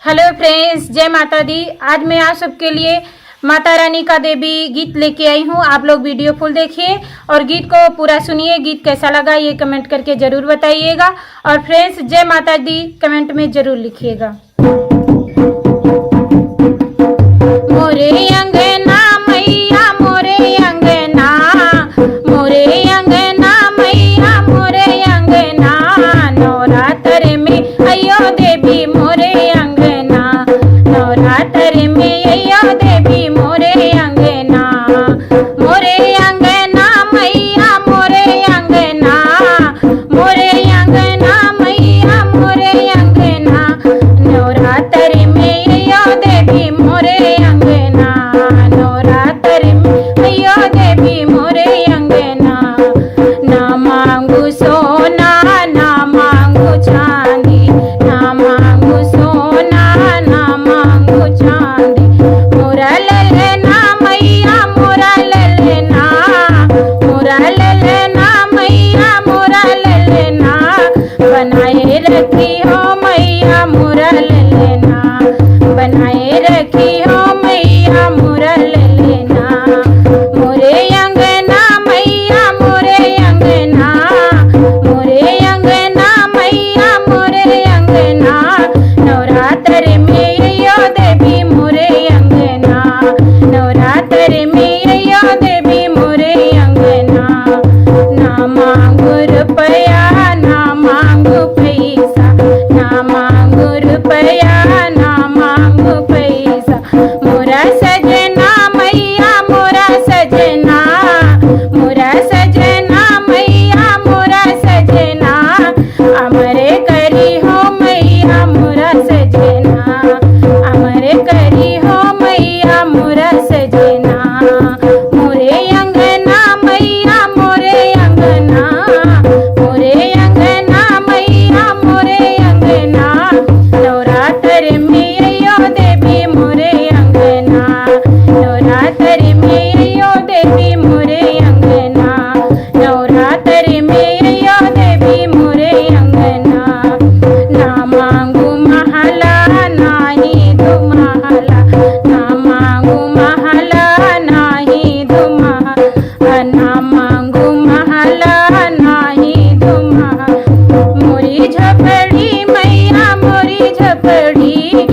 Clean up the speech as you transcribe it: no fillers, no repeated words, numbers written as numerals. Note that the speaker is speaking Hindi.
हेलो फ्रेंड्स, जय माता दी। आज मैं आप सबके लिए माता रानी का देवी गीत लेके आई हूँ। आप लोग वीडियो फुल देखिए और गीत को पूरा सुनिए। गीत कैसा लगा ये कमेंट करके जरूर बताइएगा। और फ्रेंड्स, जय माता दी कमेंट में जरूर लिखिएगा। मोरे अंगना मैया मोरे अंगना, मोरे अंगना मैया मोरे अंगना, नवरात्र में अयो देवी मोरे अंगना, नवरात्र में अयो देवी मोरे अंगना, मोरे अंगना मैया मोरे अंगना, मोरे अंगना मैया मोरे अंगना, नवरात्र में अयो देवी मोरे अंगना, नवरात्र में अयो देवी मोरे अंगना। ना मांगू सोना ना मांगू चांदी, ना मांगू सोना ना मांगू चांदी, मोरा ललना मैया मोरा ललना, मोरा ललना मैया मोरा ललना, बनाए रखी हो मैया मोरा ललना, बनाए रखी हो मैया मोरा ललना, मोरे अंगना मैया मोरे अंगना, मोरे अंगना मैया मोरे अंगना, नवरात्र में अयो देवी मोरे अंगना, नवरात्र में अयो देवी मोरे अंगना। ना मांगू रुपया ना मांगू पैसा, ना मांगू रुपया ना मांगू पैसा, मोरा सजना मैया मोरा सजना, मोरा सजना मैया मोरा सजना, अमरे करी हो मैया मोरा सजना, अमरे करी हो मैया मोरा सजना, मोरे अंगना मैया मोरे अंगना, मोरे अंगना मैया मोरे अंगना, नवरात्र में अयो देवी मोरे अंगना, नवरात्र में अयो देवी मोरे अंगना, नवरात्र में अयो देवी मोरे अंगना। ना मांगू महला नाही दुमहला, ना मांगू महला नाही दुमहला, ना मांगू महला नाही दुमहला, मोरी झपड़ी मैया मोरी झपड़ी,